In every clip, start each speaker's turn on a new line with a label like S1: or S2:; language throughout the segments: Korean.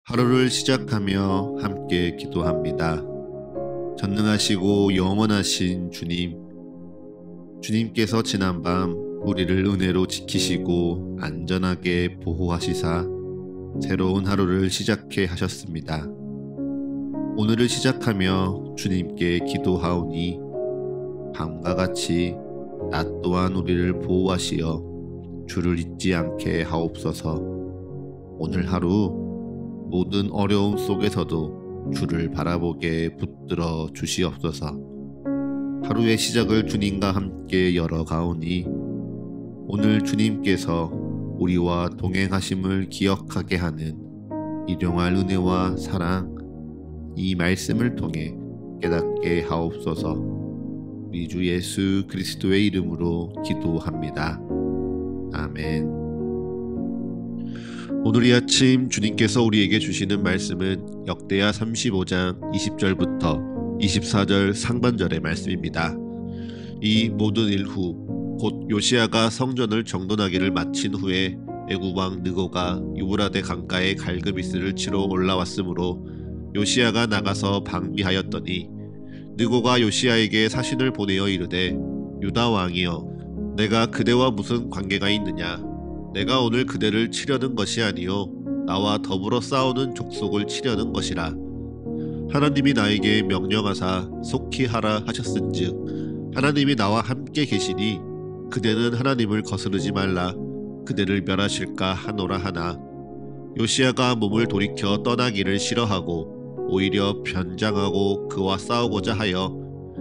S1: 하루를 시작하며 함께 기도합니다. 전능하시고 영원하신 주님, 주님께서 지난밤 우리를 은혜로 지키시고 안전하게 보호하시사 새로운 하루를 시작해 하셨습니다. 오늘을 시작하며 주님께 기도하오니 밤과 같이 낮 또한 우리를 보호하시어 주를 잊지 않게 하옵소서. 오늘 하루 모든 어려움 속에서도 주를 바라보게 붙들어 주시옵소서. 하루의 시작을 주님과 함께 열어가오니 오늘 주님께서 우리와 동행하심을 기억하게 하는 일용할 은혜와 사랑, 이 말씀을 통해 깨닫게 하옵소서. 우리 주 예수 그리스도의 이름으로 기도합니다. 아멘. 오늘 이 아침 주님께서 우리에게 주시는 말씀은 역대하 35장 20절부터 24절 상반절의 말씀입니다. 이 모든 일 후 곧 요시야가 성전을 정돈하기를 마친 후에 애굽 왕 느고가 유브라데 강가에 갈그미스를 치러 올라왔으므로 요시야가 나가서 방비하였더니 느고가 요시야에게 사신을 보내어 이르되 유다 왕이여, 내가 그대와 무슨 관계가 있느냐? 내가 오늘 그대를 치려는 것이 아니요 나와 더불어 싸우는 족속을 치려는 것이라. 하나님이 나에게 명령하사 속히 하라 하셨은즉 하나님이 나와 함께 계시니 그대는 하나님을 거스르지 말라. 그대를 멸하실까 하노라 하나 요시야가 몸을 돌이켜 떠나기를 싫어하고 오히려 변장하고 그와 싸우고자 하여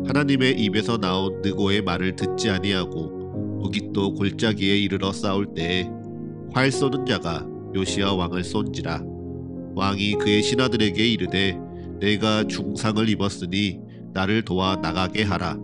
S1: 하나님의 입에서 나온 느고의 말을 듣지 아니하고 무깃도 골짜기에 이르러 싸울 때에 활 쏘는 자가 요시야 왕을 쏜지라. 왕이 그의 신하들에게 이르되 내가 중상을 입었으니 나를 도와 나가게 하라.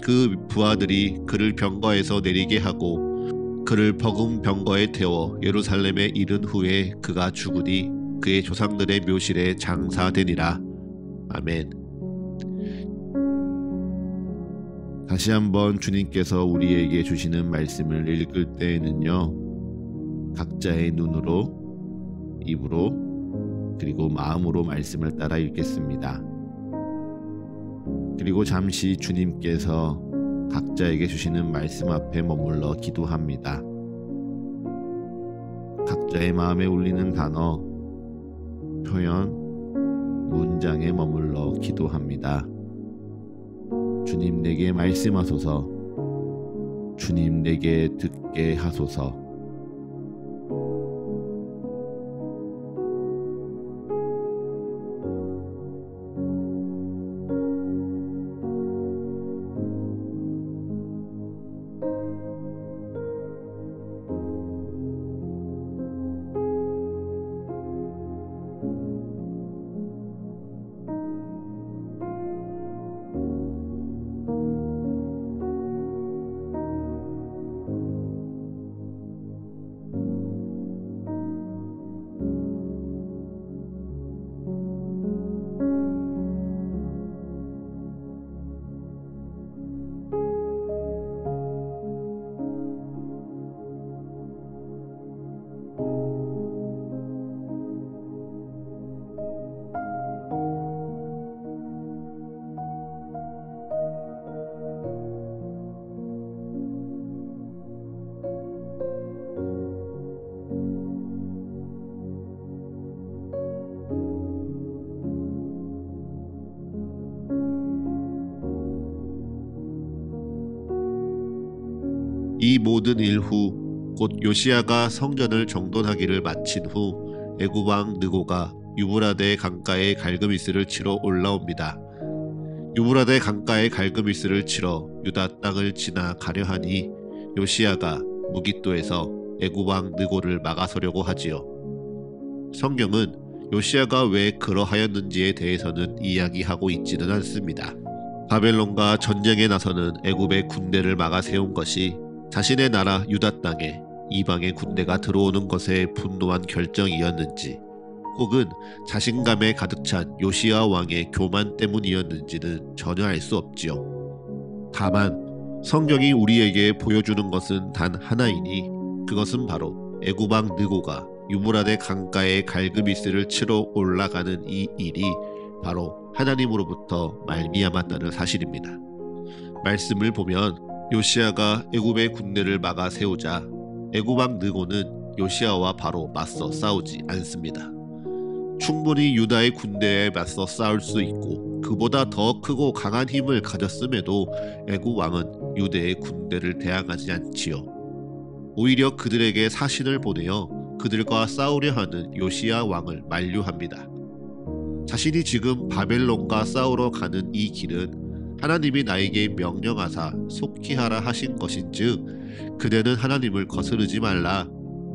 S1: 그 부하들이 그를 병거에서 내리게 하고 그를 버금 병거에 태워 예루살렘에 이른 후에 그가 죽으니 그의 조상들의 묘실에 장사되니라. 아멘. 다시 한번 주님께서 우리에게 주시는 말씀을 읽을 때에는요, 각자의 눈으로, 입으로, 그리고 마음으로 말씀을 따라 읽겠습니다. 그리고 잠시 주님께서 각자에게 주시는 말씀 앞에 머물러 기도합니다. 각자의 마음에 울리는 단어, 표현, 문장에 머물러 기도합니다. 주님 내게 말씀하소서. 주님 내게 듣게 하소서. 이 모든 일 후 곧 요시야가 성전을 정돈하기를 마친 후 애굽 왕 느고가 유브라데 강가에 갈그미스를 치러 올라옵니다. 유브라데 강가에 갈그미스를 치러 유다 땅을 지나 가려 하니 요시야가 무깃도에서 애굽 왕 느고를 막아서려고 하지요. 성경은 요시야가 왜 그러하였는지에 대해서는 이야기하고 있지는 않습니다. 바벨론과 전쟁에 나서는 애굽의 군대를 막아 세운 것이 자신의 나라 유다 땅에 이방의 군대가 들어오는 것에 분노한 결정이었는지, 혹은 자신감에 가득 찬 요시야 왕의 교만 때문이었는지는 전혀 알 수 없지요. 다만 성경이 우리에게 보여주는 것은 단 하나이니 그것은 바로 애굽 왕 느고가 유브라데 강가에 갈그미스를 치러 올라가는 이 일이 바로 하나님으로부터 말미암았다는 사실입니다. 말씀을 보면 요시야가 애굽의 군대를 막아 세우자 애굽 왕 느고는 요시야와 바로 맞서 싸우지 않습니다. 충분히 유다의 군대에 맞서 싸울 수 있고 그보다 더 크고 강한 힘을 가졌음에도 애굽 왕은 유대의 군대를 대항하지 않지요. 오히려 그들에게 사신을 보내어 그들과 싸우려 하는 요시야 왕을 만류합니다. 자신이 지금 바벨론과 싸우러 가는 이 길은 하나님이 나에게 명령하사 속히 하라 하신 것인즉 그대는 하나님을 거스르지 말라.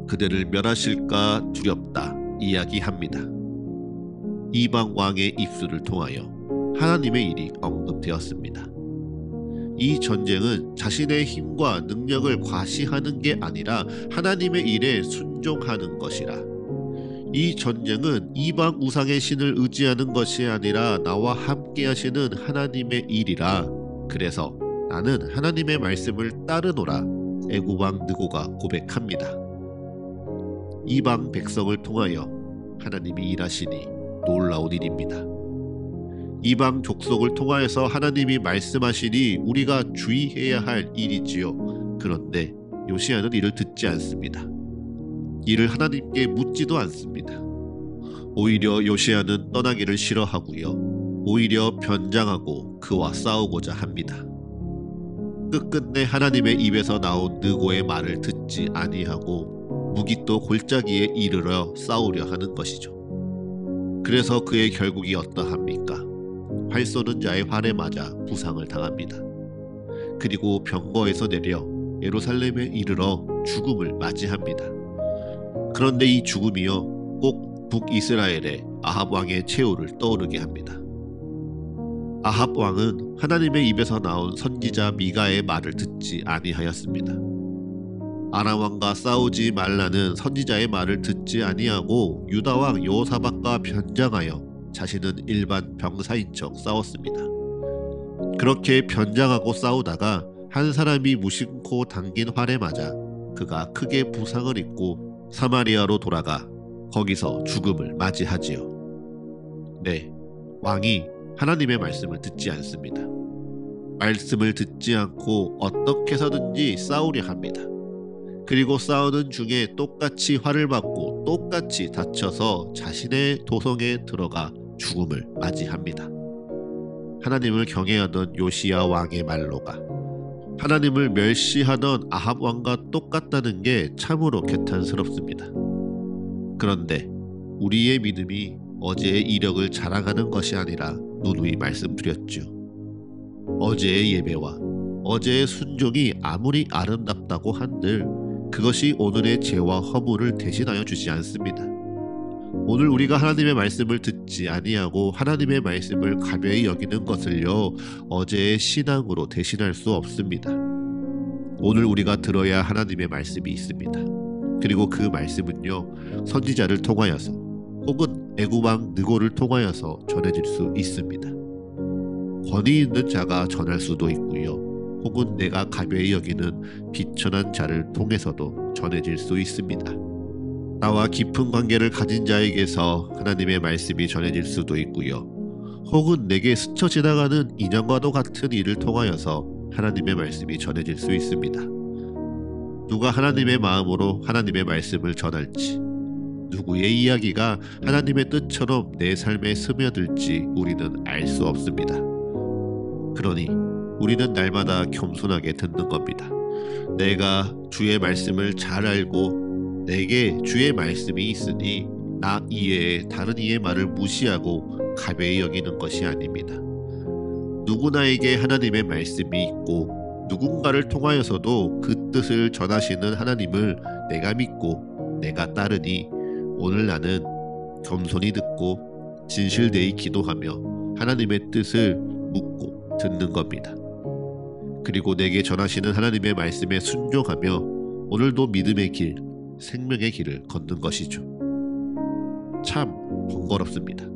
S1: 그대를 멸하실까 두렵다 이야기합니다. 이방 왕의 입술을 통하여 하나님의 일이 언급되었습니다. 이 전쟁은 자신의 힘과 능력을 과시하는 게 아니라 하나님의 일에 순종하는 것이라. 이 전쟁은 이방 우상의 신을 의지하는 것이 아니라 나와 함께 하시는 하나님의 일이라. 그래서 나는 하나님의 말씀을 따르노라. 애굽 왕 느고가 고백합니다. 이방 백성을 통하여 하나님이 일하시니 놀라운 일입니다. 이방 족속을 통하여서 하나님이 말씀하시니 우리가 주의해야 할 일이지요. 그런데 요시야는 이를 듣지 않습니다. 이를 하나님께 묻지도 않습니다. 오히려 요시야는 떠나기를 싫어하고요. 오히려 변장하고 그와 싸우고자 합니다. 끝끝내 하나님의 입에서 나온 느고의 말을 듣지 아니하고 무기또 골짜기에 이르러 싸우려 하는 것이죠. 그래서 그의 결국이 어떠합니까? 활 쏘는 자의 활에 맞아 부상을 당합니다. 그리고 병거에서 내려 예루살렘에 이르러 죽음을 맞이합니다. 그런데 이 죽음이요 꼭 북이스라엘의 아합 왕의 최후를 떠오르게 합니다. 아합 왕은 하나님의 입에서 나온 선지자 미가의 말을 듣지 아니하였습니다. 아람 왕과 싸우지 말라는 선지자의 말을 듣지 아니하고 유다 왕 여호사밧과 변장하여 자신은 일반 병사인 척 싸웠습니다. 그렇게 변장하고 싸우다가 한 사람이 무심코 당긴 활에 맞아 그가 크게 부상을 입고 사마리아로 돌아가 거기서 죽음을 맞이하지요. 네, 왕이 하나님의 말씀을 듣지 않습니다. 말씀을 듣지 않고 어떻게 해서든지 싸우려 합니다. 그리고 싸우는 중에 똑같이 활을 맞고 똑같이 다쳐서 자신의 도성에 들어가 죽음을 맞이합니다. 하나님을 경외하던 요시야 왕의 말로가 하나님을 멸시하던 아합 왕과 똑같다는 게 참으로 개탄스럽습니다. 그런데 우리의 믿음이 어제의 이력을 자랑하는 것이 아니라 누누이 말씀드렸죠. 어제의 예배와 어제의 순종이 아무리 아름답다고 한들 그것이 오늘의 죄와 허물을 대신하여 주지 않습니다. 오늘 우리가 하나님의 말씀을 듣지 아니하고 하나님의 말씀을 가벼이 여기는 것을요 어제의 신앙으로 대신할 수 없습니다. 오늘 우리가 들어야 하나님의 말씀이 있습니다. 그리고 그 말씀은요 선지자를 통하여서 혹은 애굽 왕 느고를 통하여서 전해질 수 있습니다. 권위 있는 자가 전할 수도 있고요. 혹은 내가 가벼이 여기는 비천한 자를 통해서도 전해질 수 있습니다. 나와 깊은 관계를 가진 자에게서 하나님의 말씀이 전해질 수도 있고요. 혹은 내게 스쳐 지나가는 인연과도 같은 일을 통하여서 하나님의 말씀이 전해질 수 있습니다. 누가 하나님의 마음으로 하나님의 말씀을 전할지, 누구의 이야기가 하나님의 뜻처럼 내 삶에 스며들지 우리는 알 수 없습니다. 그러니 우리는 날마다 겸손하게 듣는 겁니다. 내가 주의 말씀을 잘 알고 내게 주의 말씀이 있으니 나 이외에 다른 이의 말을 무시하고 가벼이 여기는 것이 아닙니다. 누구나에게 하나님의 말씀이 있고 누군가를 통하여서도 그 뜻을 전하시는 하나님을 내가 믿고 내가 따르니 오늘 나는 겸손히 듣고 진실되이 기도하며 하나님의 뜻을 묻고 듣는 겁니다. 그리고 내게 전하시는 하나님의 말씀에 순종하며 오늘도 믿음의 길, 생명의 길을 걷는 것이죠. 참 번거롭습니다.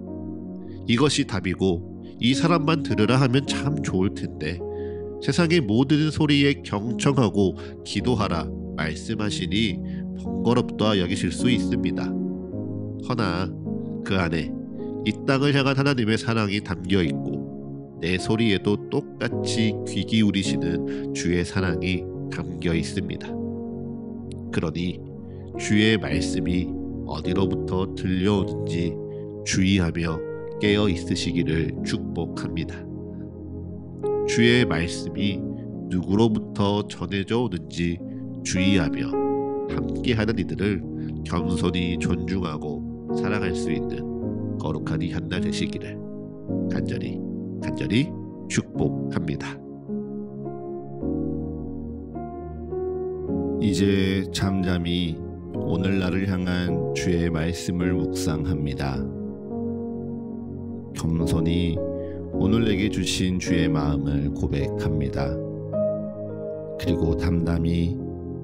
S1: 이것이 답이고 이 사람만 들으라 하면 참 좋을 텐데 세상의 모든 소리에 경청하고 기도하라 말씀하시니 번거롭다 여기실 수 있습니다. 허나 그 안에 이 땅을 향한 하나님의 사랑이 담겨 있고 내 소리에도 똑같이 귀 기울이시는 주의 사랑이 담겨 있습니다. 그러니 주의 말씀이 어디로부터 들려오는지 주의하며 깨어 있으시기를 축복합니다. 주의 말씀이 누구로부터 전해져 오는지 주의하며 함께하는 이들을 겸손히 존중하고 사랑할 수 있는 거룩한 이 한 날 되시기를 간절히 축복합니다.
S2: 이제 잠잠히 오늘날을 향한 주의 말씀을 묵상합니다. 겸손히 오늘 내게 주신 주의 마음을 고백합니다. 그리고 담담히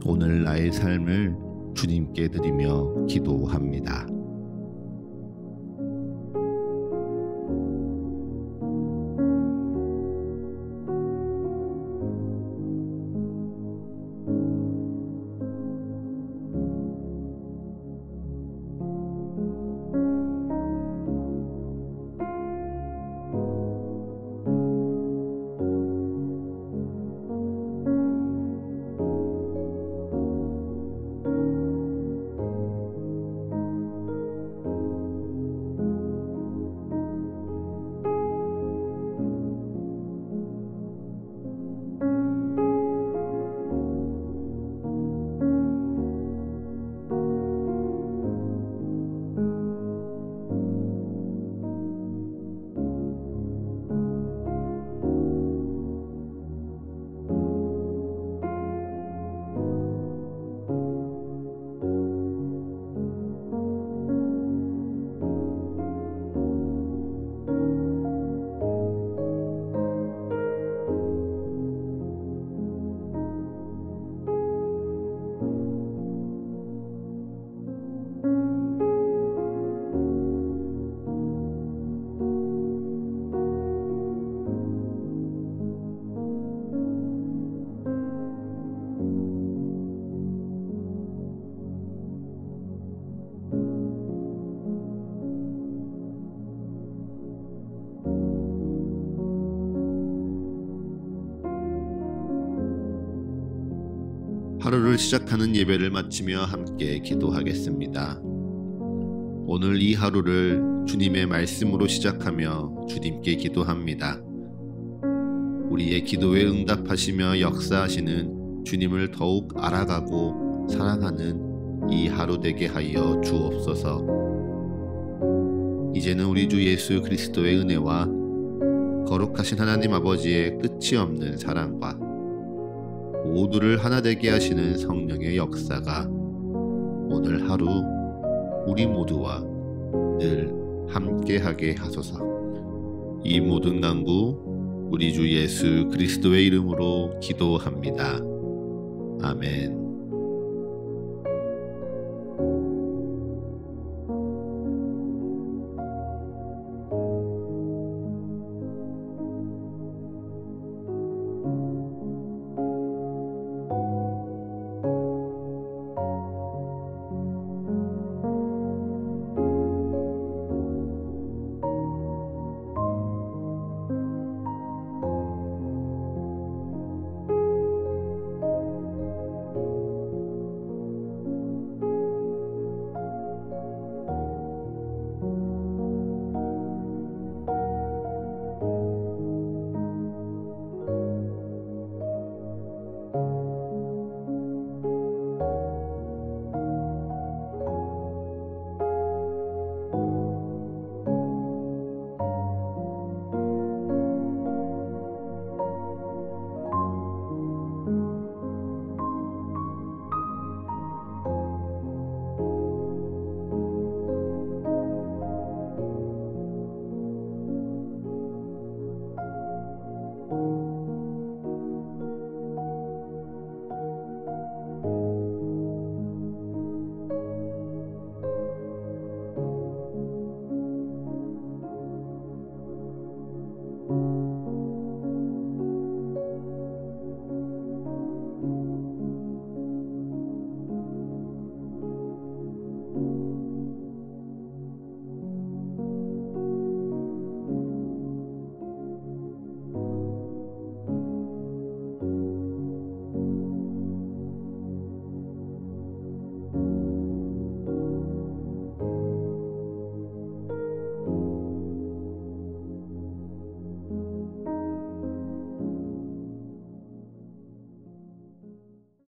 S2: 오늘 나의 삶을 주님께 드리며 기도합니다.
S1: 하루를 시작하는 예배를 마치며 함께 기도하겠습니다. 오늘 이 하루를 주님의 말씀으로 시작하며 주님께 기도합니다. 우리의 기도에 응답하시며 역사하시는 주님을 더욱 알아가고 사랑하는 이 하루 되게 하여 주옵소서. 이제는 우리 주 예수 그리스도의 은혜와 거룩하신 하나님 아버지의 끝이 없는 사랑과 모두를 하나 되게 하시는 성령의 역사가 오늘 하루 우리 모두와 늘 함께하게 하소서. 이 모든 간구 우리 주 예수 그리스도의 이름으로 기도합니다. 아멘.